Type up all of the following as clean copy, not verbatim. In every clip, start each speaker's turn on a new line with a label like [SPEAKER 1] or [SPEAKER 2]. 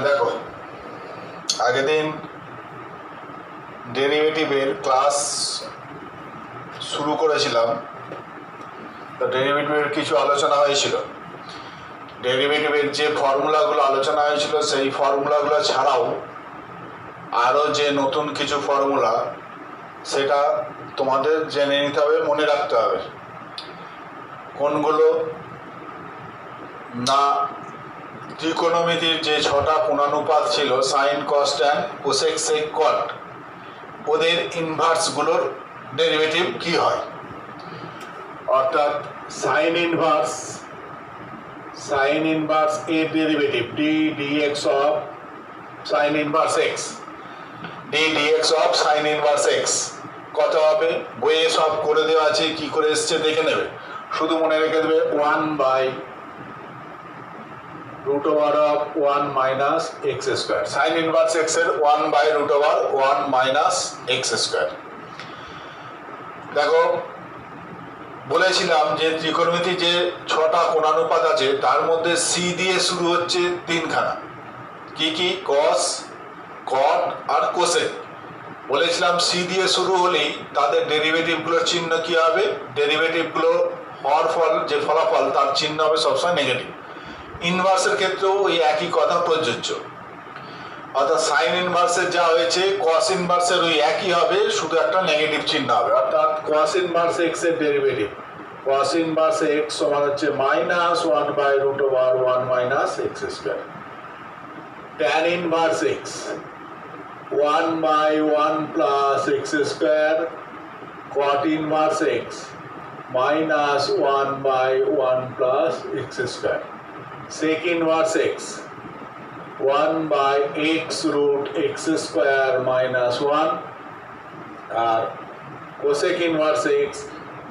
[SPEAKER 1] দেখো, আগের দিন ডেরিভেটিভের ক্লাস শুরু করেছিলাম, তো ডেরিভেটিভের কিছু আলোচনা হয়েছিল। ডেরিভেটিভের যে ফর্মুলাগুলো আলোচনা হয়েছিল সেই ফর্মুলাগুলো ছাড়াও আরও যে নতুন কিছু ফর্মুলা, সেটা তোমাদের জেনে নিতে হবে, মনে রাখতে হবে। কোনগুলো না, ত্রিকোণমিতির যে 6টা কোণানুপাত ছিল, sine, cos, tan, cosec, sec, cot, ওদের ইনভার্সগুলোর ডেরিভেটিভ কি হয়। অর্থাৎ সাইন ইনভার্স এর derivative d dx of sine inverse x, d dx of sine inverse x কত হবে? বইয়ে সব করে দেওয়া আছে, কি করে এসছে দেখে নেবে। শুধু মনে রেখে দেবে 1/√1 minus x square. Sign inverse x এর 1/√1 মাইনাস এক্স স্কোয়ার। দেখো, বলেছিলাম যে ত্রিকোণমিতি যে 6টা কোণানুপাত আছে তার মধ্যে সি দিয়ে শুরু হচ্ছে 3খানা। কি কি? কস, কট আর কোসেক। বলেছিলাম সি দিয়ে শুরু হলেই তাদের ডেরিভেটিভগুলোর চিহ্ন কি হবে? ডেরিভেটিভগুলো হওয়ার ফল যে ফলাফল, তার চিহ্ন হবে সবসময় নেগেটিভ। ইনভার্সের ক্ষেত্রেও ওই একই কথা প্রযোজ্য। অর্থাৎ সাইন ইনভার্সের যা হয়েছে, কস ইনভার্সের ওই একই হবে, শুধু একটা নেগেটিভ চিহ্ন হবে। অর্থাৎ কস ইনভার্স এক্স এর ডেরিভেটিভ, কস ইনভার্স এক্স সমান হচ্ছে -1/√1 minus x square. Tan inverse x 1/1 plus x square. কট inverse x -1/1 plus x square. sec inverse x 1/x√x square minus 1 আর cosec inverse x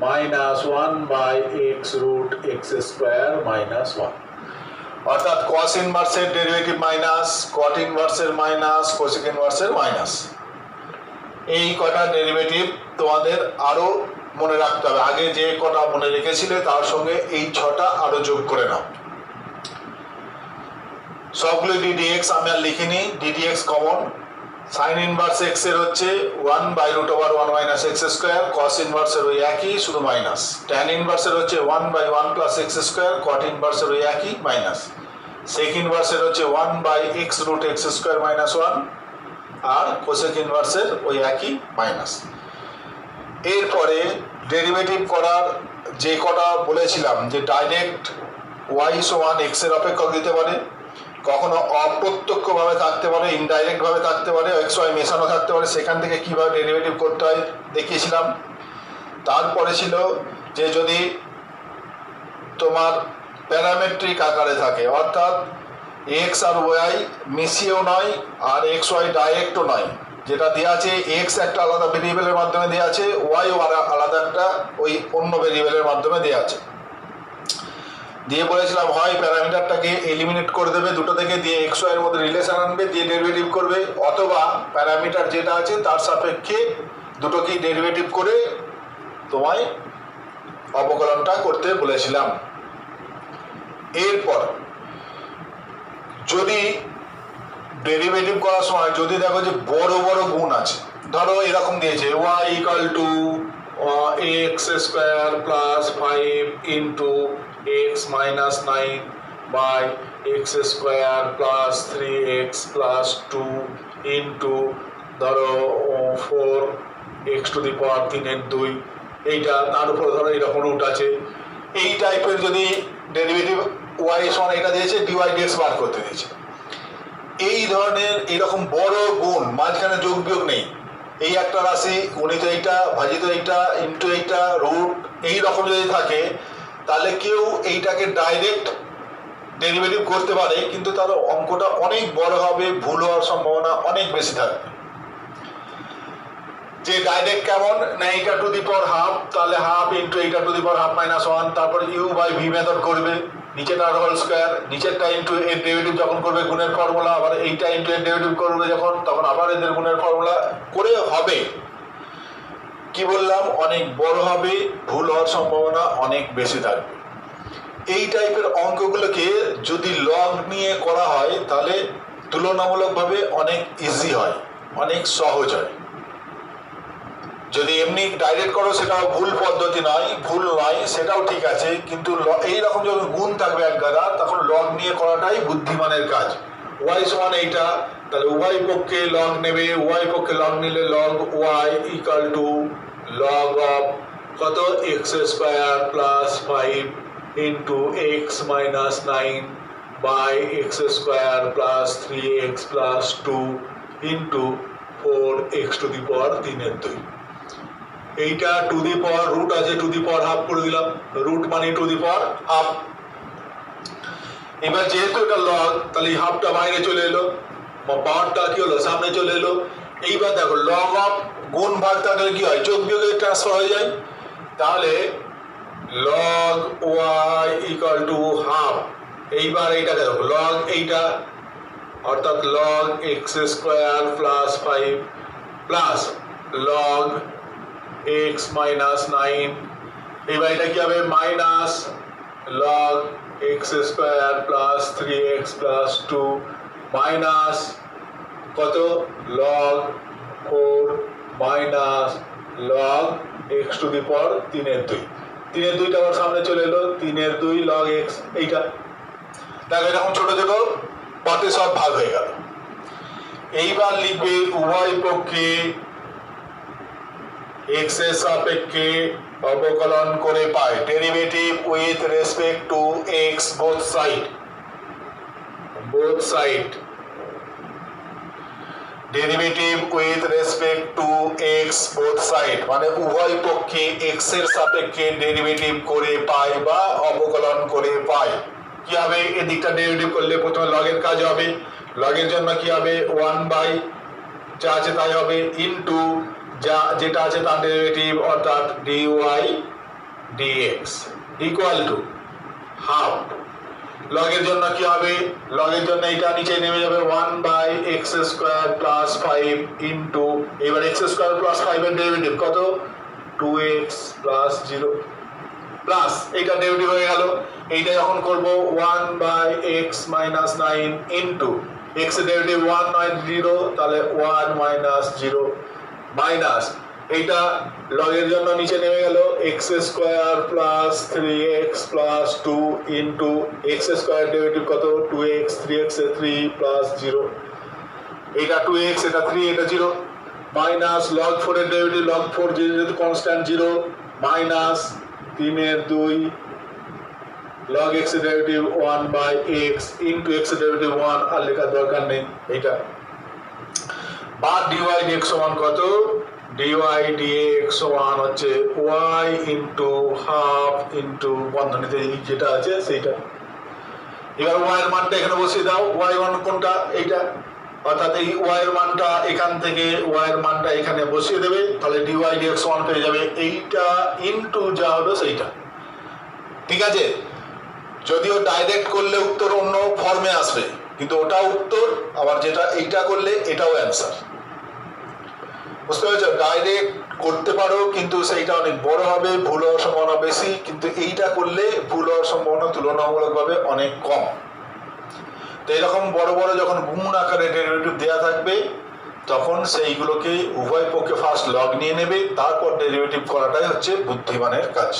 [SPEAKER 1] -1/x√x square minus 1। অর্থাৎ cos inverse এর derivative minus, cot inverse এর minus, cosec inverse এর minus. এই কটা derivative তোমাদের আরো মনে রাখতে হবে। আগে যে কটা মনে রেখেছিলে তার সঙ্গে এই 6টা আরো যোগ করে নাও। সবগুলো ডিডিএক্স আমি আর লিখিনি, ddx common. Sign inverse x এর হচ্ছে 1/√1 মাইনাস এক্স স্কোয়ার, কস ইনভার্সের ওই একই, শুধু মাইনাস। ট্যান ইনভার্সের হচ্ছে 1/1 প্লাস এক্স স্কোয়ার, কট ইনভার্সের ওই একই, মাইনাস। সেক ইনভার্সের হচ্ছে 1/x√x স্কোয়ার মাইনাস 1 আর কোসেক ইনভার্সের ওই একই, মাইনাস। এরপরে ডেরিভেটিভ করার যে কটা বলেছিলাম, যে ডাইরেক্ট y সমান x এর অপেক্ষক দিতে পারে, কখনো অপ্রত্যক্ষভাবে থাকতে পারে, ইনডাইরেক্ট ভাবে থাকতে পারে, এক্স ওয়াই মেশানো থাকতে পারে। সেখান থেকে কিভাবে ডেরিভেটিভ করতে হয় দেখিয়েছিলাম। তারপরে ছিল যে যদি তোমার প্যারামেট্রিক আকারে থাকে, অর্থাৎ এক্স আর ওয়াই মিশিয়েও নয় আর এক্স ওয়াই ডাইরেক্টও নয়, যেটা দেওয়া আছে এক্স একটা আলাদা ভেরিয়েবলের মাধ্যমে দেওয়া আছে, ওয়াইও আলাদা একটা ওই অন্য ভেরিয়েবলের মাধ্যমে দেওয়া আছে। দিয়ে বলেছিলাম হয় প্যারামিটারটাকে এলিমিনেট করে দেবে দুটো থেকে, দিয়ে এক্স ওয়াই এর মধ্যে রিলেশন আনবে, দিয়ে ডেরিভেটিভ করবে, অথবা প্যারামিটার যেটা আছে তার সাপেক্ষে দুটোকেই ডেরিভেটিভ করে তোমায় অবকলনটা করতে বলেছিলাম। এরপর যদি ডেরিভেটিভ করার সময় যদি দেখো যে বড় বড় গুণ আছে, ধরো এরকম দিয়েছে y = x² + 5 * x - 9 / x² + 3x + 2 ধরো 4x⁴(2) এইটা, তার উপর ধরো এরকম রুট আছে। এই টাইপের যদি ডেরিভেটিভ y সমান এটা দিয়েছে, dy dx বার করতে দিয়েছে, এই ধরনের এরকম বড় গুণ, মাঝখানে যোগ বিয়োগ নেই, এই একটা রাশি গুণিত এইটা ভাজিত এইটা ইন্টু এইটা রুট, এই রকম যদি থাকে, তাহলে কেউ এইটাকে ডাইরেক্ট ডেরিভেটিভ করতে পারে, কিন্তু তার অঙ্কটা অনেক বড় হবে, ভুল হওয়ার সম্ভাবনা অনেক বেশি থাকবে। যে ডাইরেক্ট কেমন না, এইটা টু দি পাওয়ার হাফ, তাহলে হাফ ইন্টু এইটা to the power half minus 1, তারপর u/v মেথড করবে, নিচেটার হোল স্কোয়ার, নিচেরটা ইন্টু এর ডেরিভেটিভ যখন করবে গুণের ফর্মুলা, আবার এইটা ইন্টু এর ডেরিভেটিভ করবে যখন, তখন আবার এদের গুণের ফর্মুলা করে হবে। কি বললাম? অনেক বড় হবে, ভুল হওয়ার সম্ভাবনা অনেক বেশি থাকবে। এই টাইপের অঙ্কগুলোকে যদি লগ নিয়ে করা হয় তাহলে তুলনামূলকভাবে অনেক ইজি হয়, অনেক সহজ হয়। যদি এমনি ডাইরেক্ট করো সেটাও ভুল পদ্ধতি নয়, ভুল নয়, সেটাও ঠিক আছে, কিন্তু এইরকম যখন গুণ থাকবে এক গাদা তখন লগ নিয়ে করাটাই বুদ্ধিমানের কাজ। ওয়াই সমান এইটা, তাহলে উভয় পক্ষে লগ নেবে, উভয় পক্ষে লগ নিলে log y equal to log of কত x square plus 5 into x minus 9 by x square plus 3x plus 2 into 4x to the power 3/2। এইটা টু দি পাওয়ার রুট আছে, টু দি পাওয়ার হাফ করে দিলাম, root মানে two the power half. এবার যেহেতু এটা log, তাহলে এই হাফটা বাইরে চলে এলো, পাওয়ারটা কি হলো সামনে চলে এলো। এইবার দেখো লগ অফ গুণ ভাগ থাকলে কি হয়, যোগ বিয়োগে ট্রান্সফার হয়ে যায়। তাহলে log y equal to half. এইবার এইটাকে দেখো লগ এইটা অর্থাৎ log x square plus 5 plus log x minus 9। এবার এটা কি হবে minus log x square plus 3x plus 2 minus কত log 4 minus log x to the power 3/2। 3/2টা আবার সামনে চলে এলো, 3/2 লগ এক্স। এইটা দেখো এরকম ছোট ছোট পথে সব ভাগ হয়ে গেল। এইবার লিখবে উভয় পক্ষে এক্স এর সাপেক্ষে অবকলন করে পায় derivative with respect to x both side derivative with respect to x both side মানে উভয় পক্ষে এক্স এর সাপেক্ষে ডেরিভেটিভ করে পায় বা অবকলন করে পায়। কি হবে, এদিকটা ডেরিভেটিভ করলে প্রথমে লগের কাজ হবে, লগের জন্য কি হবে 1 বাই যা আছে তাই হবে ইনটু যা যেটা আছে তার ডেরিভেটিভ অর্থাৎ dy dx equal to half. লগের জন্য কি হবে, লগের জন্য এটা নিচে নেমে যাবে 1 by x square plus 5 into এবার এক্স স্কোয়ার প্লাস 5 এর ডেরিভেটিভ কত 2x প্লাস 0 প্লাস এইটা ডেরিভেটিভ হয়ে গেল। এইটা যখন করব 1 by x minus 9 into x এর ডেরিভেটিভ 1 নয় 0, তাহলে 1 মাইনাস 0 মাইনাস এইটা লগের জন্য নিচে নেমে গেল x square plus 3x plus 2 into x square derivative কত 2x 3x এ 3 প্লাস 0 এটা 2x এটা 3 এটা 0 মাইনাস লগ 4 এর ডেরিভেটিভ লগ 4 যেহেতু কনস্ট্যান্ট 0 মাইনাস 3/2 লগ x এর derivative 1 by x into x এর ডেরিভেটিভ 1 আর লেখার দরকার নেই। এইটা বা dy dx সমান কত dy dx সমান হচ্ছে y ইন্টু হাফ ইন্টু বন্ধনীতে যেটা আছে সেইটা। এবার y এর মানটা এখানে বসিয়ে দাও, y মান কোনটা এইটা, অর্থাৎ এই y এর মানটা এখান থেকে y এর মানটা এখানে বসিয়ে দেবে, তাহলে dy dx সমান পেয়ে যাবে এইটা ইন্টু যা হবে সেইটা। ঠিক আছে, যদিও ডাইরেক্ট করলে উত্তর অন্য ফর্মে আসবে, কিন্তু ওটাও উত্তর, আবার যেটা এইটা করলে এটাও অ্যান্সার। বুঝতে পেরেছো, ডাইরেক্ট করতে পারো কিন্তু সেইটা অনেক বড় হবে, ভুল হওয়ার সম্ভাবনা বেশি, কিন্তু এইটা করলে ভুল হওয়ার সম্ভাবনা তুলনামূলকভাবে অনেক কম। তো এরকম বড় বড় যখন গুণ আকারে ডেরিভেটিভ দেওয়া থাকবে তখন সেইগুলোকে উভয় পক্ষে ফার্স্ট লগ নিয়ে নেবে, তারপর ডেরিভেটিভ করাটাই হচ্ছে বুদ্ধিমানের কাজ।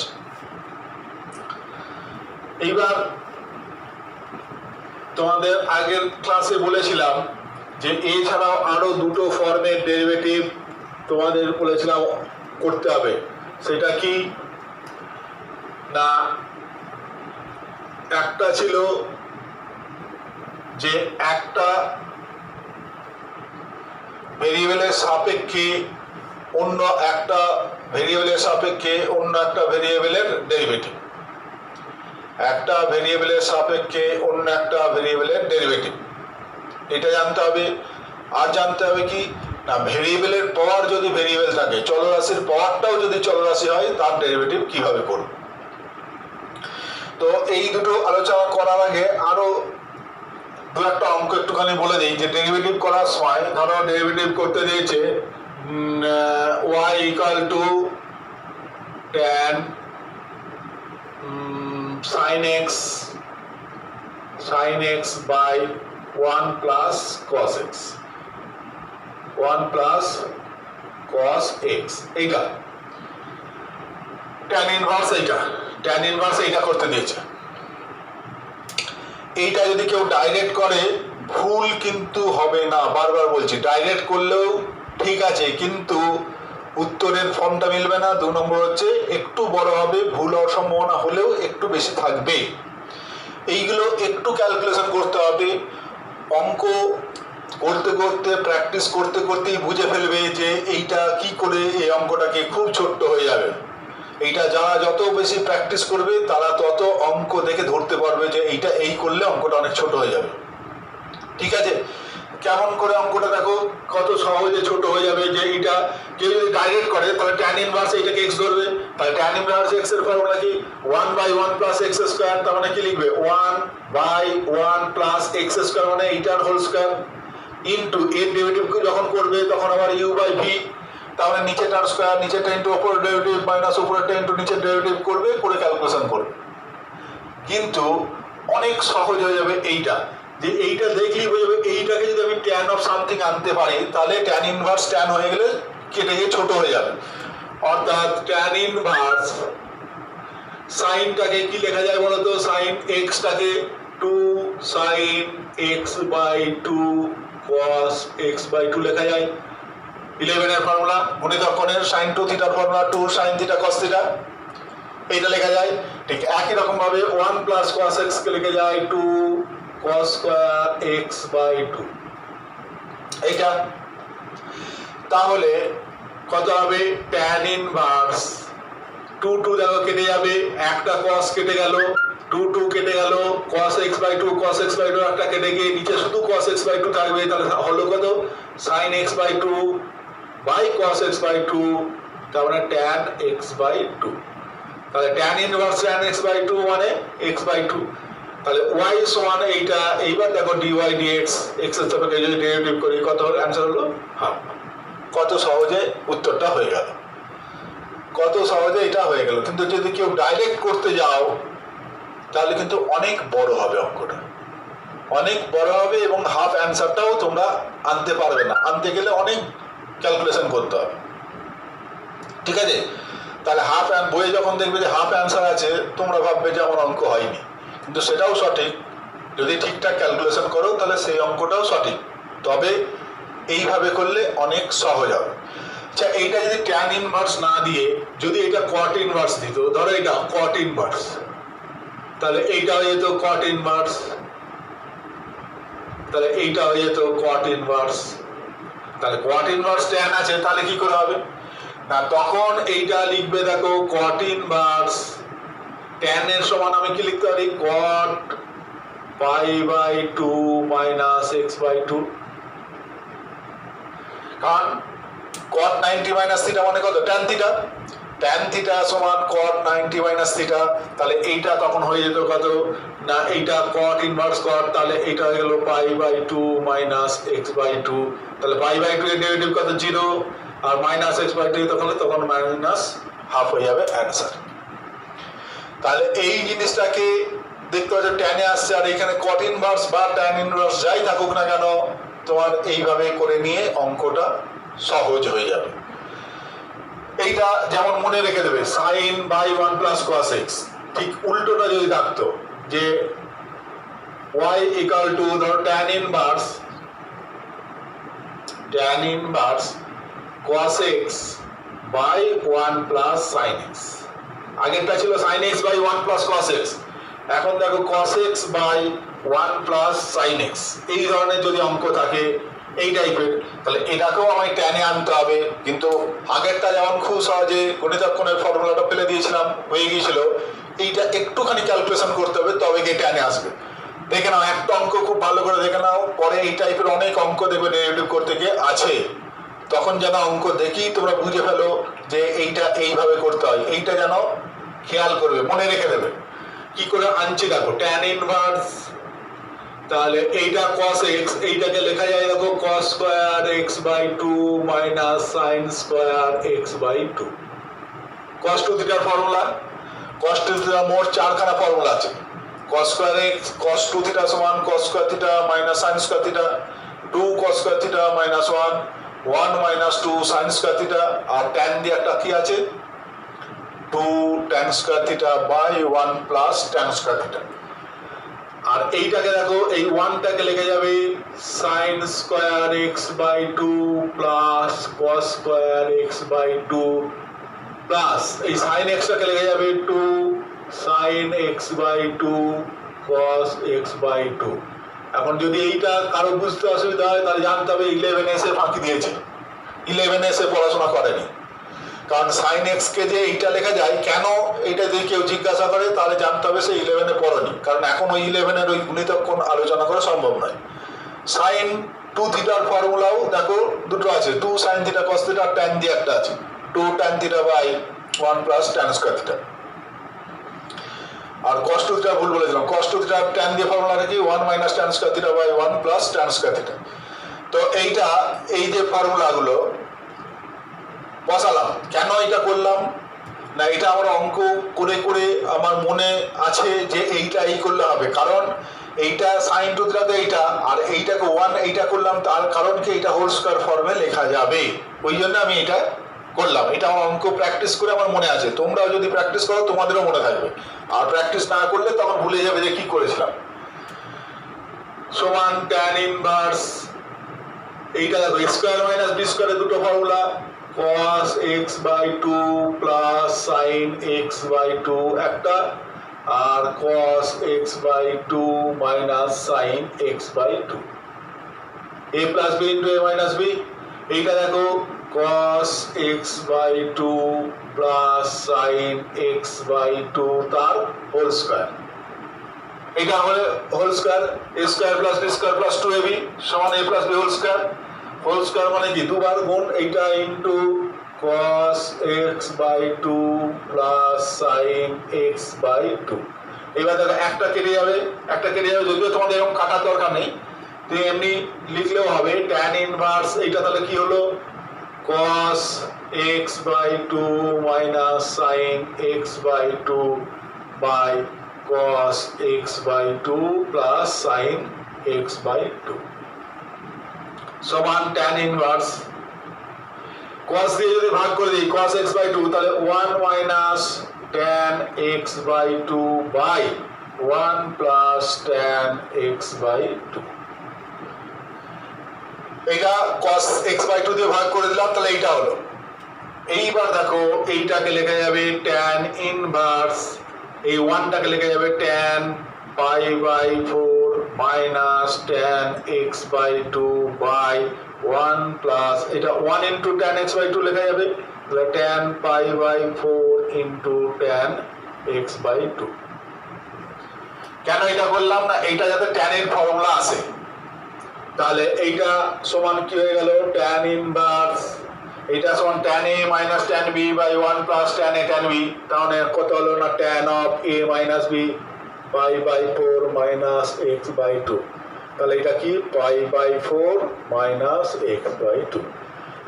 [SPEAKER 1] এইবার তোমাদের আগের ক্লাসে বলেছিলাম যে এছাড়াও আরো দুটো ফর্মের ডেরিভেটিভ তোমাদের বলেছিলাম করতে হবে। সেটা কি না, একটা ছিল যে একটা ভেরিয়েবলের সাপেক্ষে অন্য একটা ভেরিয়েবলের সাপেক্ষে অন্য একটা ভেরিয়েবলের ডেরিভেটিভ, একটা ভেরিয়েবলের সাপেক্ষে অন্য একটা ভেরিয়েবলের ডেরিভেটিভ, এটা জানতে হবে। আর জানতে হবে কি না, ভেরিয়েবলের পাওয়ার যদি ভেরিয়েবল থাকে, চলরাশির পাওয়ারটাও যদি চলরাশি হয় তার ডেরিভেটিভ কিভাবে করব। তো এই দুটো আলোচনা করার আগে আরো দু একটা অঙ্ক একটুখানি বলে দিই যে ডেরিভেটিভ করার সময় ধরো ডেরিভেটিভ করতে দিয়েছে y equal to tan sin x by 1 plus cos x 1 plus cos x এইটা tan ইনভার্স এইটা করতে দিয়েছে। এইটা যদি কেউ ডাইরেক্ট করে ভুল কিন্তু হবে না, বারবার বলছি, ডাইরেক্ট করলেও ঠিক আছে কিন্তু উত্তরের ফর্মটা মিলবে না। 2 নম্বর হচ্ছে একটু বড় হবে, ভুল হওয়ার সম্ভাবনা হলেও একটু বেশি থাকবে। এইগুলো একটু ক্যালকুলেশন করতে হবে। অঙ্ক করতে করতে প্র্যাকটিস করতে করতেই বুঝে ফেলবে যে এইটা কি করে এই অঙ্কটাকে খুব ছোট্ট হয়ে যাবে। এইটা যারা যত বেশি প্র্যাকটিস করবে তারা তত অঙ্ক দেখে ধরতে পারবে যে এইটা এই করলে অঙ্কটা অনেক ছোট হয়ে যাবে। ঠিক আছে, কেমন করে অঙ্কটা দেখো কত সহজে ছোট হয়ে যাবে। যে এইটা কেউ যদি ডাইরেক্ট করে তাহলে ট্যান ইনভার্স এইটাকে এক্স ধরবে, তাহলে ট্যান ইনভার্স এক্স এর ফর্মুলা কি 1/1 প্লাস এক্স স্কোয়ার, তার মানে কি লিখবে 1/1 প্লাস এক্স স্কোয়ার মানে এইটার হোল স্কোয়ার ইন্টু এর ডেরিভেটিভ যখন করবে তখন আবার u/v, তাহলে নিচেটার স্কোয়ার নিচেটা ইন্টু উপরের ডেরিভেটিভ মাইনাস উপরেরটা ইন্টু নিচের ডেরিভেটিভ করবে, করে ক্যালকুলেশন করবে। কিন্তু অনেক সহজ হয়ে যাবে এইটা, যে এইটা দেখলেই হয়ে যাবে। এইটাকে যদি আমি ট্যান অফ সামথিং আনতে পারি তাহলে ট্যান ইনভার্স ট্যান হয়ে গেলে কেটে গিয়ে ছোট হয়ে যাবে। অর্থাৎ ট্যান ইনভার্স সাইনটাকে কি লেখা যায় বলতো? Sign এক্সটাকে 2 sign x/2 cos x/2 লেখা যায়। 11 এর ফর্মুলা, গুণিতক কোণের sin 2 থিটার formula 2 sin theta cos theta, এইটা লেখা যায়। ঠিক একই রকম ভাবে 1 প্লাস cos x কে লেখা যায় 2 cos স্কয়ার x/2 এইটা। তাহলে কত হবে? tan ইনভার্স 2 দেখো কেটে যাবে, একটা cos কেটে গেল, 2 কেটে গেল, cos x/2 একটা কেটে গিয়ে নিচে শুধু cos x/2 থাকবে, তাহলে হলো কত? sin x/2 by cos x/2, তার মানে tan x/2। তাহলে tan ইনভার্স tan x/2 মানে x/2। তাহলে y সমান এইটা। এইবার দেখো dy dx x এর সাপেক্ষে যদি ডেরিভেটিভ করি কত হলো? অ্যানসার হলো হাফ। কত সহজে উত্তরটা হয়ে গেল, কত সহজে এটা হয়ে গেল। কিন্তু যদি কেউ ডাইরেক্ট করতে যাও তাহলে কিন্তু অনেক বড় হবে অঙ্কটা, অনেক বড় হবে এবং হাফ অ্যান্সারটাও তোমরা আনতে পারবে না। আনতে গেলে অনেক ক্যালকুলেশন করতে হবে। ঠিক আছে, তাহলে হাফ বইয়ে যখন দেখবে যে হাফ অ্যান্সার আছে তোমরা ভাববে যে আমার অঙ্ক হয়নি, কিন্তু সেটাও সঠিক। যদি ঠিকঠাক ক্যালকুলেশন করো তাহলে সেই অঙ্কটাও সঠিক। তবে এইভাবে করলে অনেক সহজ হবে। আচ্ছা, এইটা যদি ট্যান ইনভার্স না দিয়ে যদি এটা কট ইনভার্স দিত, ধরো এটা কট ইনভার্স, তাহলে এইটা হয়ে যেত কট ইনভার্স, তাহলে এইটা হয়ে যেত কট ইনভার্স। তাহলে কট ইনভার্স ট্যান আছে, তাহলে কি করে হবে না? তখন এইটা লিখবে দেখো কট ইনভার্স ট্যান এর সমান আমি কি লিখতে পারি? কট π/2 মাইনাস x/2। কারণ cot 90 মাইনাস থিটা মানে কত? tan theta. tan থিটা সমান cot 90 মাইনাস থিটা। তাহলে এইটা তখন হয়ে যেত কত না? এইটা cot ইনভার্স cot, তাহলে এইটা হয়ে গেল π/2 মাইনাস x/2। তাহলে π/2 এর ডেরিভেটিভ কত? 0, আর মাইনাস x/2 তখন মাইনাস হাফ হয়ে যাবে অ্যান্সার। তাহলে এই জিনিসটাকে দেখতে পাচ্ছ ট্যানে আসছে, আর এখানে cot ইনভার্স বা tan ইনভার্স যাই থাকুক না কেন তোমার এইভাবে করে নিয়ে অঙ্কটা সহজ হয়ে যাবে। এইটা যেমন মনে রেখে দেবে sin by 1 plus cos x। ঠিক উল্টোটা যদি থাকতো যে y ইকুয়াল টু ধরো tan inverse cos x by 1 plus sin x। আগেরটা ছিল sin x by 1 plus cos x, এখন দেখো cos x by 1 plus sin x। এই ধরনের যদি অঙ্ক থাকে এই টাইপের, তাহলে এটাকেও আমায় ট্যানে আনতে হবে। কিন্তু আগেরটা যেমন খুব সহজে গণিতক কোণের ফর্মুলাটা ফেলে দিয়েছিলাম, হয়ে গিয়েছিল, এইটা একটুখানি ক্যালকুলেশন করতে হবে তবে গিয়ে ট্যানে আসবে। দেখে নাও একটা অঙ্ক খুব ভালো করে দেখে নাও, পরে এই টাইপের অনেক অঙ্ক দেখবে ডেরিভেটিভ করতে গিয়ে আছে, তখন যেন অঙ্ক দেখি তোমরা বুঝে ফেলো যে এইটা এইভাবে করতে হয়। এইটা যেন খেয়াল করবে, মনে রেখে দেবে। কি করে আনছি দেখো, ট্যান ইনভার্স, তাহলে এইটা cos x, এইটাকে লেখা যায় দেখো cos square x/2 minus sin square x/2। cos 2 থিটার ফর্মুলা, cos 2 থিটা মোট 4খানা ফর্মুলা আছে। cos square x cos 2 theta সমান cos square theta minus sin square theta 2 cos square theta minus 1 1 minus 2 sin square theta আর tan দিয়ে একটা কি আছে 2 tan square theta by 1 plus tan square theta. আর এইটাকে দেখো এই 1টাকে লেগে যাবে sin square x by 2 plus cos square x by 2 plus এই sin x টাকে লেগে যাবে 2 sin x by 2 cos x by 2। এখন যদি এইটা কারো বুঝতে অসুবিধা হয় তাহলে জানতে হবে 11s এ ফাঁকি দিয়েছে, 11s এ পড়াশোনা করেনি। কারণ sin x কে যে এইটা লেখা যায় কেন, এইটা যদি কেউ জিজ্ঞাসা করে তাহলে জানতে হবে সে 11 এ পড়েনি, কারণ এখন ওই 11 এর ওই গুণিতক কোণ আলোচনা করা সম্ভব নয়। sin 2 থিটার ফর্মুলাও দেখো দুটো আছে, 2 sin থিটা cos থিটা আর tan দিয়ে একটা আছে 2 tan theta by 1 plus tan square theta. আর cos 2 থিটা ভুল বলেছিলাম, cos 2 থিটা tan দিয়ে ফর্মুলা রাখি 1 minus tan square theta by 1 plus tan square theta. তো এইটা এই যে ফর্মুলাগুলো বসালাম, কেন এটা করলাম না, এটা আমার অঙ্ক করে করে আমার মনে আছে যে এইটা এই করলে হবে, কারণ এইটা sin 2 থিটাতে এইটা আর এইটাকে 1 এইটা করলাম, তার কারণ কি এটা হোল স্কয়ার ফর্মে লেখা যাবে, ওই জন্য আমি এটা করলাম। এটা আমার অঙ্ক প্র্যাকটিস করে আমার মনে আছে, তোমরাও যদি প্র্যাকটিস করো তোমাদেরও মনে থাকবে, আর প্র্যাকটিস না করলে তখন ভুলে যাবে যে কি করেছিলাম। সমান tan ইনভার্স এইটা দেখো a স্কয়ার মাইনাস b স্কয়ারের দুটো formula cos x by 2 plus sin x by 2 একটা, আর cos x by 2 minus sin x by 2 a plus b into a minus b। এইটা দেখো cos x by 2 plus sin x by 2 তার whole square, এটা হলো whole square a square plus b square plus 2ab সমান a plus b whole square. Whole square মানে কি দুবার গুণ এইটা into cos x by 2 plus sin x by 2। এবার দেখো একটা কেটে যাবে, যদিও তোমাদের এরকম কাটার দরকার নেই, তো এমনি লিখলেও হবে tan ইনভার্স এইটা তাহলে কি হলো cos x by 2 minus sin x by 2 by cos x by 2 plus sin x by 2 সমান tan ইনভার্স cos দিয়ে যদি ভাগ করে দিই cos x বাই 2 তাহলে 1 minus tan x by 2 by 1 plus tan x by 2। এটা cos x বাই 2 দিয়ে ভাগ করে দিলাম, তাহলে এইটা হলো। এইবার দেখো এইটাকে লেখা যাবে tan ইনভার্স, এই 1টাকে লেখা যাবে tan pi by 4 minus tan x by 2 by 1 plus এটা 1 ইন্টু tan x বাই 2 লেখা যাবে, তাহলে tan pi by 4 into tan x by 2। কেন এটা করলাম না, এইটা যাতে tan এর ফর্মুলা আসে, তাহলে এইটা সমান কি হয়ে গেল tan ইনভার্স এইটা সমান tan a মাইনাস tan b by 1 plus tan a tan b, তাহলে কত হলো না tan of a minus b pi by 4 minus x by 2, তাহলে এটা কি pi by 4 minus x by 2।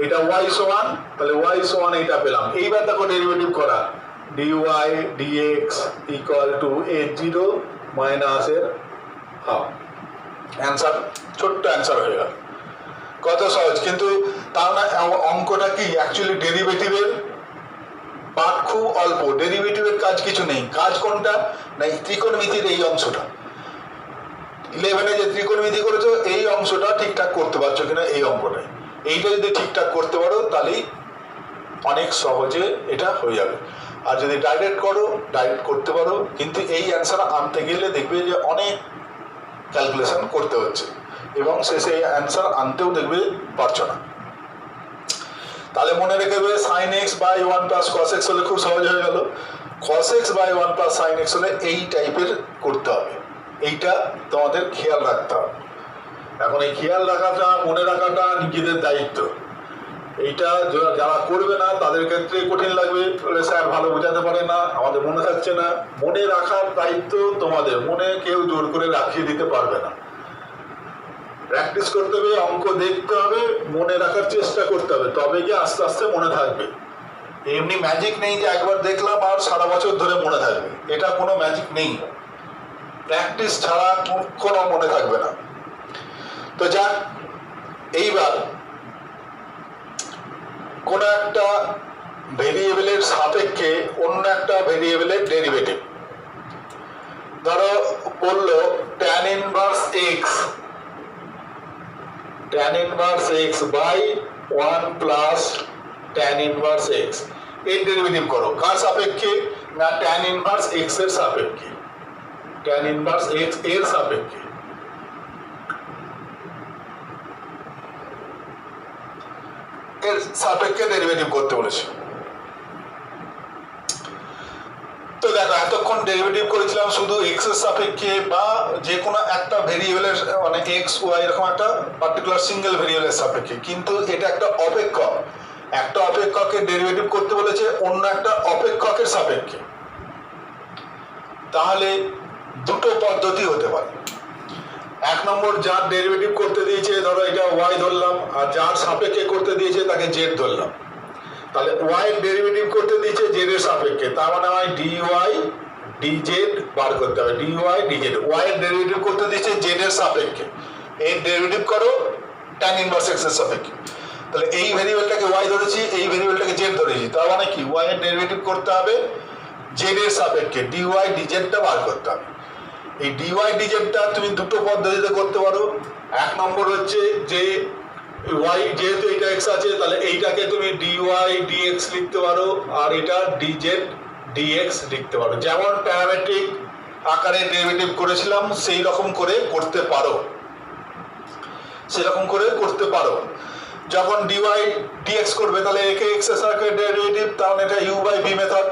[SPEAKER 1] এটা y সমান, তাহলে y সমান এইটা পেলাম। এইবার দেখো ডেরিভেটিভ করা dy dx equal two a0 minus এর হাফ, অ্যান্সার ছোট্ট অ্যান্সার হয়ে গেল, কত সহজ। কিন্তু তার না অঙ্কটা কি অ্যাকচুয়ালি ডেরিভেটিভের পার্ট খুব অল্প, ডেরিভেটিভের কাজ কিছু নেই, কাজ কোনটা না ত্রিকোণমিতির এই অংশটা, 11-এ যে ত্রিকোণমিতি করেছো এই অংশটা ঠিকঠাক করতে পারছো কিনা, এই অঙ্কটাই এইটা যদি ঠিকঠাক করতে পারো তাহলেই অনেক সহজে এটা হয়ে যাবে। আর যদি ডাইরেক্ট করো ডাইরেক্ট করতে পারো, কিন্তু এই অ্যান্সার আনতে গেলে দেখবে যে অনেক ক্যালকুলেশন করতে হচ্ছে এবং শেষে অ্যান্সার আনতেও দেখবে পারছো না। তাহলে মনে রেখে দেবে sin x by 1 plus cos x হলে খুব সহজ হয়ে গেল, cos x by 1 plus sin x হলে এই টাইপের করতে হবে, এইটা তোমাদের খেয়াল রাখতে হবে। এখন এই খেয়াল রাখাটা মনে রাখাটা নিজেদের দায়িত্ব, এইটা যারা করবে না তাদের ক্ষেত্রে কঠিন লাগবে, বলে স্যার ভালো বোঝাতে পারে না, আমাদের মনে থাকছে না। মনে রাখার দায়িত্ব তোমাদের, মনে কেউ জোর করে রাখিয়ে দিতে পারবে না। প্র্যাকটিস করতে হবে, অঙ্ক দেখতে হবে, মনে রাখার চেষ্টা করতে হবে, তবে গিয়ে আস্তে আস্তে মনে থাকবে। এমনি ম্যাজিক নেই যে একবার দেখলাম আর সারা বছর ধরে মনে থাকবে, এটা কোনো ম্যাজিক নেই। প্র্যাকটিস ছাড়া কোনো মনে থাকবে না। তো যাক, এইবার কোন একটা ভেরিয়েবলের সাপেক্ষে অন্য একটা ভেরিয়েবলের ডেরিভেটিভ, ধরো বললো tan inverse x by 1 plus tan inverse x এর ডেরিভেটিভ করো। কার সাপেক্ষে? না tan ইনভার্স x এর সাপেক্ষে, tan ইনভার্স x এর সাপেক্ষে। এর সাপেক্ষে ডেরিভেটিভ করতে বলেছে। তো দেখো, এতক্ষণ ডেরিভেটিভ করেছিলাম শুধু x এর সাপেক্ষে বা যে কোনো একটা ভেরিয়েবলের, মানে x y এরকম একটা পার্টিকুলার সিঙ্গেল ভেরিয়েবলের সাপেক্ষে, কিন্তু এটা একটা অপেক্ষক, একটা অপেক্ষকের ডেরিভেটিভ করতে বলেছে অন্য একটা অপেক্ষকের সাপেক্ষে। তাহলে দুটো পদ্ধতি হতে পারে। এক নম্বর, যার ডেরিভেটিভ করতে দিয়েছে ধরো এটা y ধরলাম, আর যার সাপেক্ষে করতে দিয়েছে তাকে z ধরলাম। তাহলে y এর ডেরিভেটিভ করতে দিয়েছে z এর সাপেক্ষে, তার মানে আমায় dy dz বার করতে হবে, dy dz। y এর ডেরিভেটিভ করতে দিয়েছে z এর সাপেক্ষে, এর ডেরিভেটিভ করো tan ইনভার্স x এর সাপেক্ষে। তাহলে এই ভেরিয়েবলটাকে y ধরেছি, এই ভেরিয়েবলটাকে z ধরেছি, তার মানে কি y এর ডেরিভেটিভ করতে হবে z এর সাপেক্ষে, dy dz টা বার করতে হবে। এই dy dz টা তুমি দুটো পদ্ধতিতে করতে পারো। এক নম্বর হচ্ছে যে y যেহেতু এটা x আছে, তাহলে এইটাকে তুমি dy dx লিখতে পারো, আর এটা dz dx লিখতে পারো। যেমন প্যারামেট্রিক আকারে ডেরিভেটিভ করেছিলাম সেই রকম করে করতে পারো, সেরকম করে করতে পারো। যখন dy dx করবে তাহলে একে x এর সাপেক্ষে ডেরিভেটিভ, তাহলে এটা u বাই v মেথড,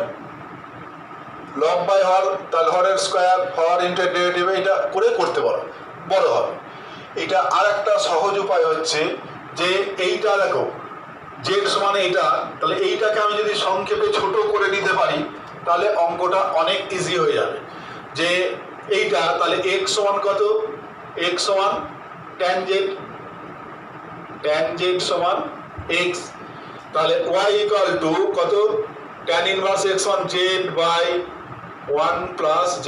[SPEAKER 1] লব বাই হর, তাহলে হরের স্কয়ার, হর ইনটু ডেরিভেটিভ, এটা করে করতে পারো, বড় হবে। এটা আর একটা সহজ উপায় হচ্ছে যে এইটা দেখো z সমান এইটা, তাহলে এইটাকে আমি যদি সংক্ষেপে ছোট করে নিতে পারি তাহলে অঙ্কটা অনেক ইজি হয়ে যাবে। যে এইটা তাহলে x সমান কত? x সমান tan z সমান x, তাহলে y ইকুয়াল টু কত? tan ইনভার্স x সমান z বাই 1 প্লাস z,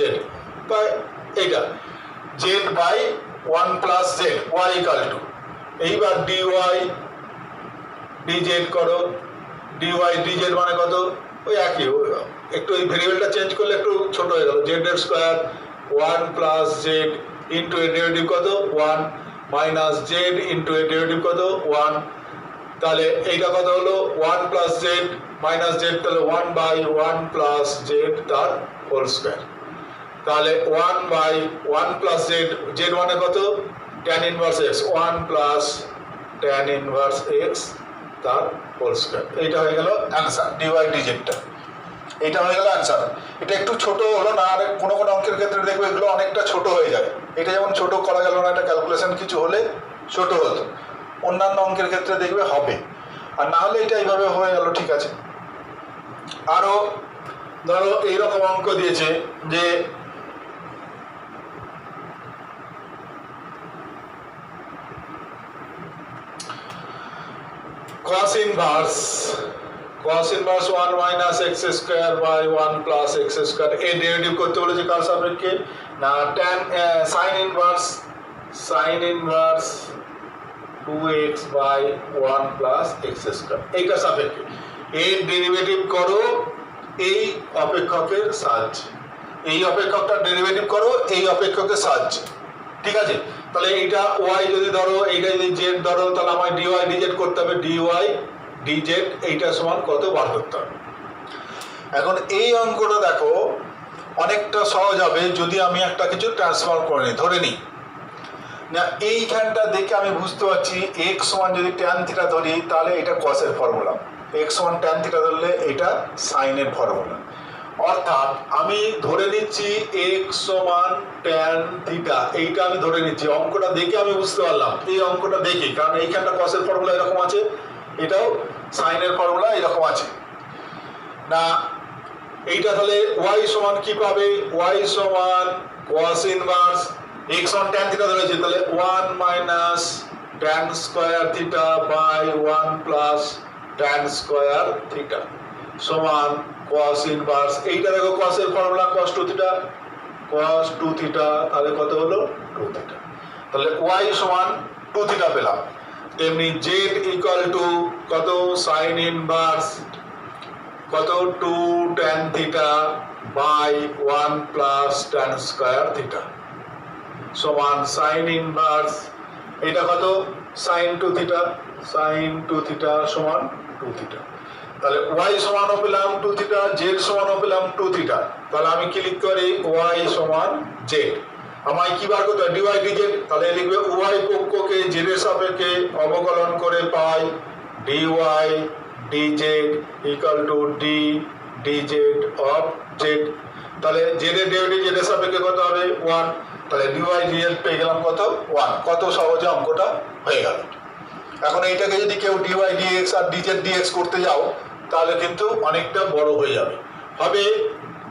[SPEAKER 1] বা এইটা z by 1 plus z, y equal to, এইবার dy dz করো, dy dz মানে কত? ওই একই, একটু এই ভেরিয়েবলটা চেঞ্জ করলে একটু ছোট হয়ে গেল, z এর স্কয়ার 1 প্লাস z ইনটু এর ডেরিভেটিভ কত? 1 মাইনাস z ইনটু এর ডেরিভেটিভ কত? 1, তাহলে এইটা কত হলো? 1 প্লাস z মাইনাস z, তাহলে 1 বাই 1 প্লাস z তার হোল স্কয়ার, তাহলে 1 বাই 1 প্লাস z, z মানে কত? tan inverse x, 1 plus tan inverse x তার হোল স্কয়ার। এইটা হয়ে গেল অ্যান্সার, dy dz টা, এটা হয়ে গেল অ্যান্সার। এটা একটু ছোট হলো না, আর কোনো কোনো অঙ্কের ক্ষেত্রে দেখবে এগুলো অনেকটা ছোট হয়ে যায়। এটা যেমন ছোট করা গেল না, এটা ক্যালকুলেশন কিছু হলে ছোট হতো, অন্যান্য অঙ্কের ক্ষেত্রে দেখবে হবে, আর না হলে এটা এইভাবে হয়ে গেল, ঠিক আছে। আরো ধরো এইরকম অঙ্ক দিয়েছে যে cos inverse 1 minus x square by 1 plus x square এর ডেরিভেটিভ করতে বলেছে কার সাপেক্ষে? না tan sin inverse 2x by 1 plus x square এইটা সাপেক্ষে। এর ডেরিভেটিভ করো এই অপেক্ষকের সাহায্যে, এই অপেক্ষকটার ডেরিভেটিভ করো এই অপেক্ষকের সাহায্যে, ঠিক আছে। তাহলে এইটা y যদি ধরো, এইটা যদি z ধরো, তাহলে আমায় dy dz করতে হবে, dy dz এইটা সমান কত বার করতে হবে। এখন এই অঙ্কটা দেখো অনেকটা সহজ হবে যদি আমি একটা কিছু ট্রান্সফর্ম করে নিই, ধরে নিই না এইখানটা দেখে আমি বুঝতে পারছি x সমান যদি tan থিটা ধরি তাহলে এটা cos এর ফর্মুলা, x সমান tan থিটা ধরলে এটা sin এর ফর্মুলা, অর্থাৎ আমি ধরে নিচ্ছি x সমান tan থিটা, এইটা আমি ধরে নিচ্ছি। অঙ্কটা দেখে আমি বুঝতে পারলাম, এই অঙ্কটা দেখে, কারণ এইখানটা cos এর ফর্মুলা এরকম আছে, এটাও sin এর ফর্মুলা এরকম আছে না। এইটা তাহলে y সমান কি পাবে? y সমান cos ইনভার্স x সমান tan থিটা ধরেছি, তাহলে 1 minus tan square theta by 1 plus tan square theta সমান cos ইনভার্স, এইটা দেখো cos এর formula cos 2 theta, cos 2 theta, তাহলে কত হলো 2 থিটা। তাহলে y সমান 2 থিটা পেলাম। তেমনি z ইকুয়াল টু কত sin ইনভার্স কত 2 tan theta by 1 plus tan square theta সমান sin ইনভার্স এটা কত sin 2 থিটা, sin 2 থিটা সমান 2 থিটা। তাহলে y সমানও পেলাম 2 থিটা, z সমানও পেলাম 2 থিটা। তাহলে আমি কি লিখতে পারি y সমান z। আমায় কি বার করতে হবে dy dz। তাহলে লিখবে উভয় পক্ষকে z এর সাপেক্ষে অবকলন করে পাই dy dz equal to d dz of z। তাহলে z এর ডেরিভেটিভ z এর সাপেক্ষে কত হবে 1। তাহলে dy dz পেয়ে গেলাম কত 1। কত সহজে অঙ্কটা হয়ে গেল। এখন এইটাকে যদি কেউ dy dx আর dz dx করতে যাও তাহলে কিন্তু অনেকটা বড় হয়ে যাবে,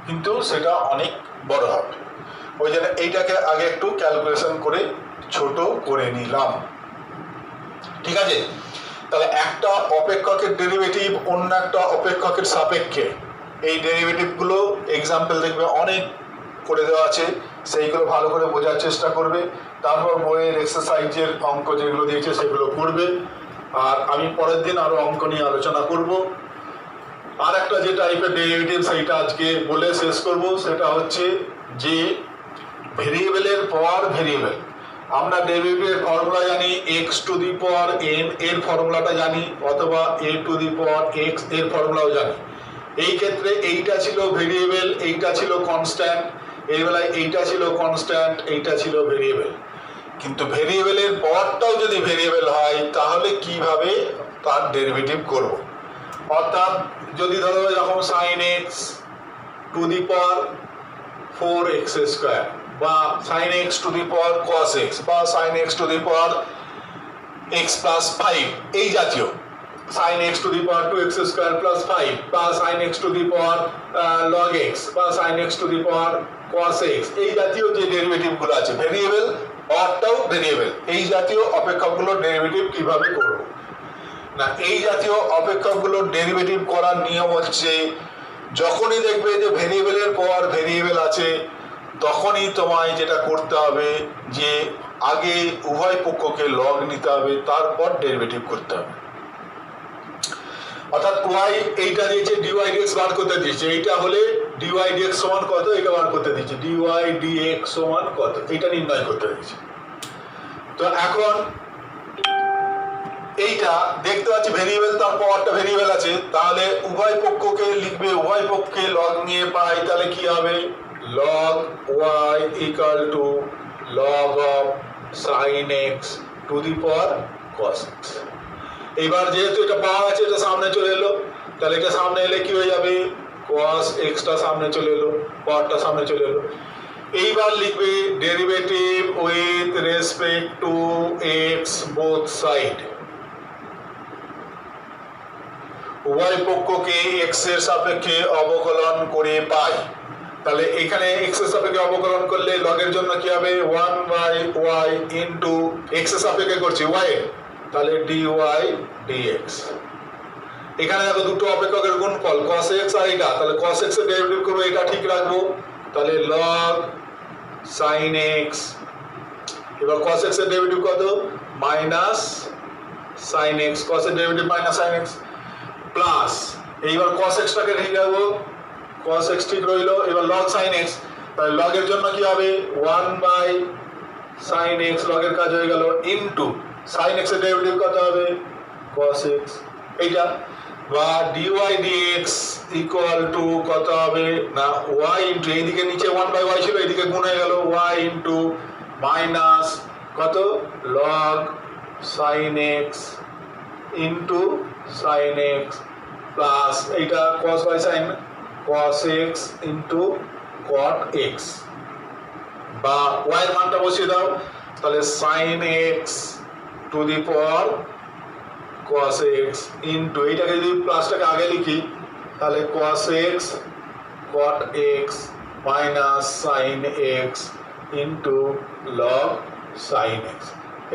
[SPEAKER 1] কিন্তু সেটা অনেক বড় হবে। ওই জন্য এইটাকে আগে একটু ক্যালকুলেশন করে ছোট করে নিলাম, ঠিক আছে। তাহলে একটা অপেক্ষকের ডেরিভেটিভ অন্য একটা অপেক্ষকের সাপেক্ষে, এই ডেরিভেটিভগুলো এক্সাম্পল দেখবে অনেক করে দেওয়া আছে, সেইগুলো ভালো করে বোঝার চেষ্টা করবে। তারপর বইয়ের এক্সারসাইজের অঙ্ক যেগুলো দিয়েছে সেগুলো করবে। আর আমি পরের দিন আরো অঙ্ক নিয়ে আলোচনা করব। আর একটা যে টাইপের ডেরিভেটিভ সেইটা আজকে বলে শেষ করব, সেটা হচ্ছে যে ভেরিয়েবলের পাওয়ার ভেরিয়েবল। আমরা ডেরিভেটিভের ফর্মুলা জানি x to the power n এর ফর্মুলাটা জানি, অথবা a two the power x এর ফর্মুলাও জানি। এই ক্ষেত্রে এইটা ছিল ভেরিয়েবল, এইটা ছিল কনস্ট্যান্ট। এই বেলায় এইটা ছিল কনস্ট্যান্ট, এইটা ছিল ভেরিয়েবল। কিন্তু ভেরিয়েবলের পাওয়ারটাও যদি ভেরিয়েবল হয় তাহলে কিভাবে তার ডেরিভেটিভ করব। অর্থাৎ যদি ধরো এরকম sin x to the power 4x square, বা sin x to the power cos x, বা sin x to the power x plus 5, এই জাতীয় sin x to the power 2x square plus 5, বা sin x to the power log x, বা sin x to the power cos x, এই জাতীয় যে derivative গুলো আছে ভেরিয়েবল, পাওয়ারটাও ভেরিয়েবল, এই জাতীয় অপেক্ষকগুলোর ডেরিভেটিভ কিভাবে করব না। এই জাতীয় অপেক্ষকগুলোর ডেরিভেটিভ করার নিয়ম হচ্ছে, যখনই দেখবে যে ভেরিয়েবলের পাওয়ার ভেরিয়েবল আছে তখনই তোমায় যেটা করতে হবে যে আগে উভয় পক্ষকে লগ নিতে হবে, তারপর ডেরিভেটিভ করতে হবে। অর্থাৎ y এইটা দিয়েছে dy dx বার করতে দিয়েছে, এইটা হলে dy dx সমান কত এটা বার করতে দিয়েছে, dy dx সমান কত এটা নির্ণয় করতে দিয়েছে। তো এখন এইটা দেখতে পাচ্ছি ভেরিয়েবল, তার পাওয়ারটা ভেরিয়েবল আছে, তাহলে উভয় পক্ষকে লিখবে, উভয় পক্ষে লগ নিয়ে পাই, তাহলে কি হবে log y equal to log of sin x to the power cos x। এইবার যেহেতু এটা পাওয়া আছে এটা সামনে চলে এলো, তাহলে এটা সামনে এলে কি হয়ে যাবে cos x টা সামনে চলে এলো, পাওয়ারটা সামনে চলে এলো। এইবার লিখবে derivative with respect to x both side. উভয় পক্ষকে x এর সাপেক্ষে অবকলন করে পাই। তাহলে এখানে x এর সাপেক্ষে অবকলন করলে লগের জন্য কি হবে 1 বাই y ইনটু x এর সাপেক্ষে করছি y এর, তাহলে dy dx। এখানে দেখো দুটো অপেক্ষকের গুণফল cos x আর এটা, তাহলে cos x এর ডেরিভেটিভ করব, এটা ঠিক রাখবো, তাহলে log sin x। এবার cos x এর ডেরিভেটিভ কত মাইনাস sin x, cos এর derivative minus sin x plus, এইবার cos x টাকে ঠিক রাখবো, cos x ঠিক রইলো। এবার log sin x, তাহলে log এর জন্য কি হবে 1 বাই sin x, log এর কাজ হয়ে গেল, ইনটু sin x এর ডেরিভেটিভ কত হবে cos x এইটা, বা dy dx ইকুয়াল টু কত হবে না y ইনটু এইদিকে নিচে 1 বাই y ছিল, এইদিকে গুণ হয়ে গেল y ইনটু মাইনাস কত log sin x into sin x plus এইটা cos by sin cos x into cot x, বা y এর মানটা বসিয়ে দাও, তাহলে sin x to the power cos x into এইটাকে যদি প্লাসটাকে আগে লিখি তাহলে cos x cot x minus sin x into log sin x।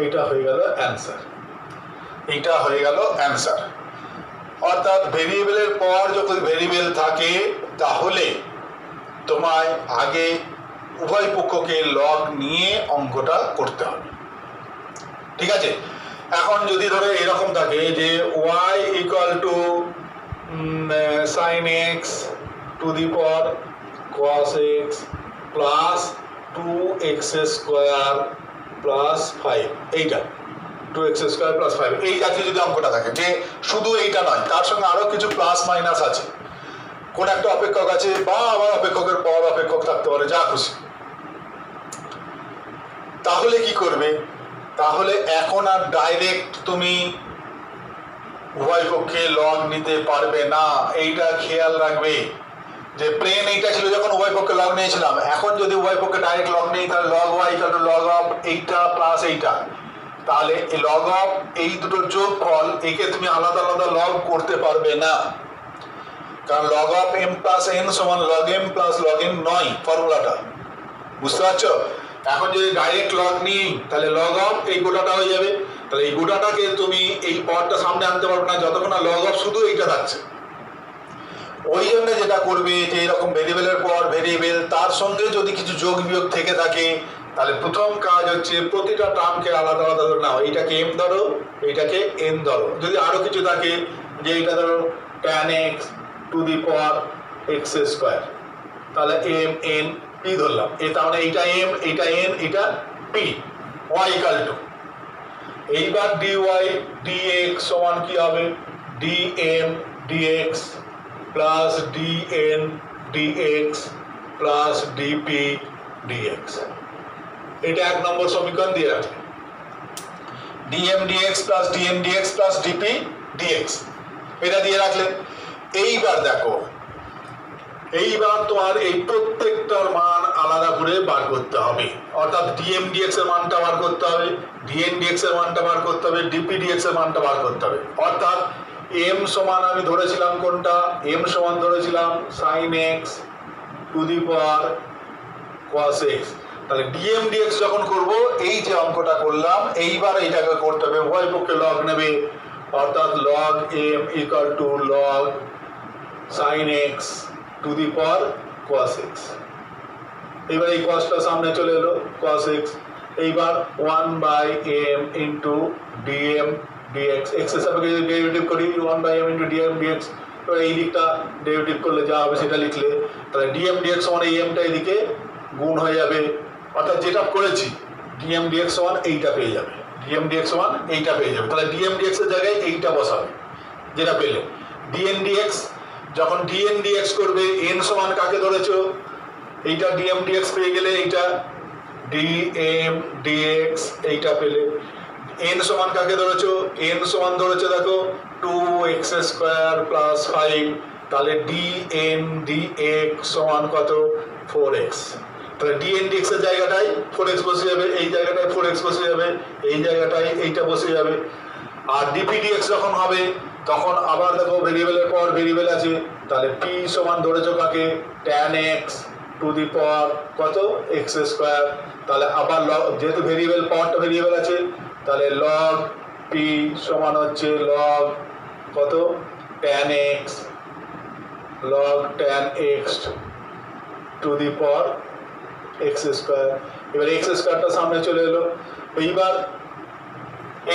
[SPEAKER 1] এইটা হয়ে গেল অ্যান্সার, এইটা হয়ে গেল অ্যান্সার। অর্থাৎ ভেরিয়েবলের পাওয়ার যখন ভেরিয়েবল থাকে তাহলে তোমায় আগে উভয় পক্ষকে লগ নিয়ে অঙ্কটা করতে হবে। ঠিক আছে, এখন যদি ধরো এরকম থাকে যে y equal to sine x to the power cos x plus 2x square plus 5, এইটা 2x স্কোয়ার প্লাস 5, এই জাতীয় যদি অঙ্কটা থাকে, যে শুধু এইটা নয়, তার সঙ্গে আরো কিছু প্লাস মাইনাস আছে, কোন একটা অপেক্ষক আছে বা আবার অপেক্ষকের পর অপেক্ষক থাকতে পারে, যা খুশি, তাহলে কি করবে? তাহলে এখন আর ডাইরেক্ট তুমি উভয় পক্ষে লগ নিতে পারবে না, এইটা খেয়াল রাখবে। যে প্লেন এইটা ছিল যখন উভয় পক্ষে লগ নিয়েছিলাম, এখন যদি উভয় পক্ষে ডাইরেক্ট লগ নেই, তাহলে log y equal to log of এইটা প্লাস এইটা, তাহলে লগ অফ এই দুটোর যোগফল, একে তুমি আলাদা আলাদা লগ করতে পারবে না, কারণ log of M plus N সমান log M plus log N নয়, ফর্মুলাটা বুঝতে পারছো? এখন যদি ডাইরেক্ট লগ নিই তাহলে লগ অফ এই গোটাটা হয়ে যাবে, তাহলে এই গোটাটাকে তুমি এই পদটা সামনে আনতে পারবে না যতক্ষণ না লগ অফ শুধু এইটা থাকছে। ওই জন্য যেটা করবে যে এরকম ভেরিয়েবলের পর ভেরিয়েবল, তার সঙ্গে যদি কিছু যোগ বিয়োগ থেকে থাকে, তাহলে প্রথম কাজ হচ্ছে প্রতিটা টার্মকে আলাদা আলাদা ধরে নাও, এইটাকে এম ধরো, এইটাকে এন ধরো, যদি আরো কিছু থাকে যে এইটা ধরো tan x to the power x square, তাহলে এম এন পি ধরলাম, তার মানে এইটা এম, এইটা এন, এটা পি, ওয়াই ইকুয়াল টু, এইবার ডি ওয়াই ডি এক্স সমান কি হবে? D m d x plus d n d x plus d p d x, এটা এক নম্বর সমীকরণ দিয়ে রাখলে, d m d x plus d n d x plus d p d x, এটা দিয়ে রাখলে। এইবার দেখো, এইবার তোমার এই প্রত্যেকটার মান আলাদা করে বার করতে হবে, অর্থাৎ ডিএম ডিএক্স এর মানটা বার করতে হবে, ডিএন ডিএক্স এর মানটা বার করতে হবে, ডিপি ডিএক্স এর মানটা বার করতে হবে। অর্থাৎ এম সমান আমি ধরেছিলাম কোনটা? এম সমান ধরেছিলাম sine x to the power cos x, তাহলে ডিএম ডিএক্স যখন করব, এই যে অঙ্কটা করলাম, এইবার এইটাকে করতে হবে উভয় পক্ষে লগ নেবে, অর্থাৎ log m equal to log sine x to the power cos x, এইবার এই cosটা সামনে চলে এলো cos x, এইবার 1 by m into dm dx, x এর সাপেক্ষে ডেরিভেটিভ করি 1 by m into dm dx, তো এই দিকটা ডেরিভেটিভ করলে যা হবে সেটা লিখলে, তাহলে dm dx সমান এই mটা এদিকে গুণ হয়ে যাবে, অর্থাৎ যেটা করেছি dm dx সমান এইটা পেয়ে যাবে, dm dx সমান এইটা পেয়ে যাবে, তাহলে dm dx এর জায়গায় এইটা বসাবে যেটা পেলে। dn dx, যখন dn dx করবে, n সমান কাকে ধরেছো? এইটা dm dx পেয়ে গেলে এইটা dm dx এইটা পেলে। n সমান কাকে ধরেছো? n সমান ধরেছো দেখো 2x স্কোয়ার প্লাস 5, তাহলে dn dx সমান কত? 4x, তাহলে dn dx এর জায়গাটায় 4x বসে যাবে, এই জায়গাটায় 4x বসে যাবে, এই জায়গাটায় এইটা বসে যাবে। আর dp dx যখন হবে তখন আবার দেখো ভেরিয়েবলের পর ভেরিয়েবল আছে, তাহলে p সমান ধরেছো কাকে? tan x টু দি পাওয়ার কত? x স্কোয়ার, তাহলে আবার যেহেতু ভেরিয়েবল পাওয়ারটা ভেরিয়েবল আছে, তাহলে log p সমান হচ্ছে log কত? tan x, log tan x to the power x square, এবার x স্কোয়ারটা সামনে চলে এলো, এইবার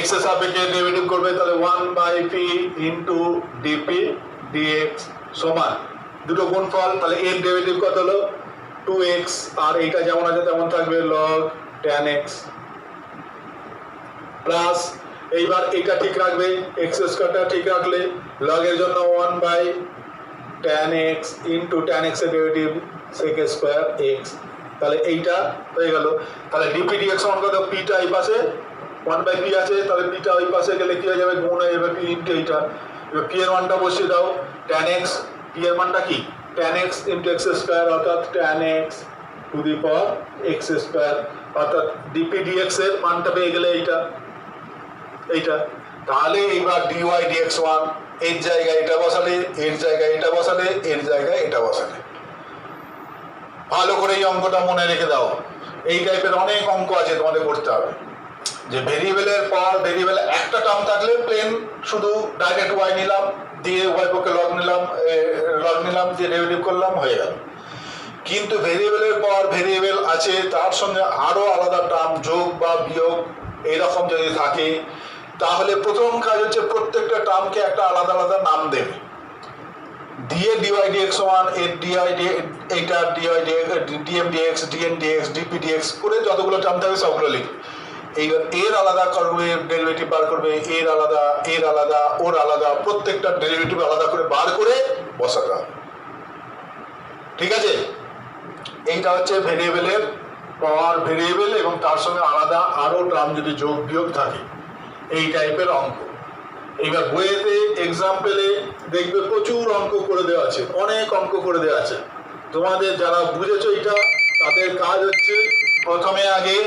[SPEAKER 1] x এর সাপেক্ষে ডেরিভেটিভ করবে, তাহলে 1 by p into d p d x সমান দুটো গুণফল, তাহলে এর ডেরিভেটিভ কত হলো? 2x, আর এইটা যেমন আছে তেমন থাকবে log tan x, প্লাস এইবার এইটা ঠিক রাখবে, x স্কোয়ারটা ঠিক রাখলে log এর জন্য 1 by tan x into tan x এর ডেরিভেটিভ sec স্কোয়ার x, তাহলে এইটা হয়ে গেল। তাহলে ডিপি ডিএক্স সমান কত? পিটা এই পাশে 1 বাই পি আছে, তাহলে পিটা ওই পাশে গেলে কি হয়ে যাবে? গুণ হয়ে যাবে পি ইন্টু এইটা, এবার পি এর মানটা বসিয়ে দাও, tan x, পি এর মানটা কি? tan x into x square, অর্থাৎ tan x to the power x square, অর্থাৎ ডিপি ডিএক্স এর মানটা পেয়ে গেলে এইটা এইটা, তাহলে এইবার dy dx 1, এর জায়গায় এটা বসালে, এর জায়গায় এটা বসালে, এর জায়গায় এটা বসালে। ভালো করে এই অঙ্কটা মনে রেখে দাও, এই টাইপের অনেক অঙ্ক আছে তোমাদের করতে হবে, যে ভেরিয়েবলের পর ভেরিয়েবলে একটা টার্ম থাকলে প্লেন শুধু ডাইরেক্ট y নিলাম, দিয়ে উভয় পক্ষে লগ নিলাম দিয়ে ডেরিভেটিভ করলাম, হয়ে গেল। কিন্তু ভেরিয়েবলের পর ভেরিয়েবল আছে, তার সঙ্গে আরও আলাদা টার্ম যোগ বা বিয়োগ এইরকম যদি থাকে, তাহলে প্রথম কাজ হচ্ছে প্রত্যেকটা টার্মকে একটা আলাদা আলাদা নাম দেবে, দিয়ে ডিওয়াই ডিএক্স সমান এর ডিআই এইটা d y d m d x d n d x d p d x করে যতগুলো টার্ম থাকবে সবগুলো লিখবে। এইবার এর আলাদা করবে, ডেরিভেটিভ বার করবে, এর আলাদা, এর আলাদা, ওর আলাদা, প্রত্যেকটা ডেরিভেটিভ আলাদা করে বার করে বসাতে হবে। ঠিক আছে, এইটা হচ্ছে ভেরিয়েবলের পাওয়ার ভেরিয়েবল এবং তার সঙ্গে আলাদা আরও টার্ম যদি যোগ বিয়োগ থাকে, এই টাইপের অঙ্ক। এইবার বইয়েতে এক্সাম্পলে দেখবে প্রচুর অঙ্ক করে দেওয়া আছে, অনেক অঙ্ক করে দেওয়া আছে। তোমাদের যারা বুঝেছো এটা, তাদের কাজ হচ্ছে প্রথমে আগে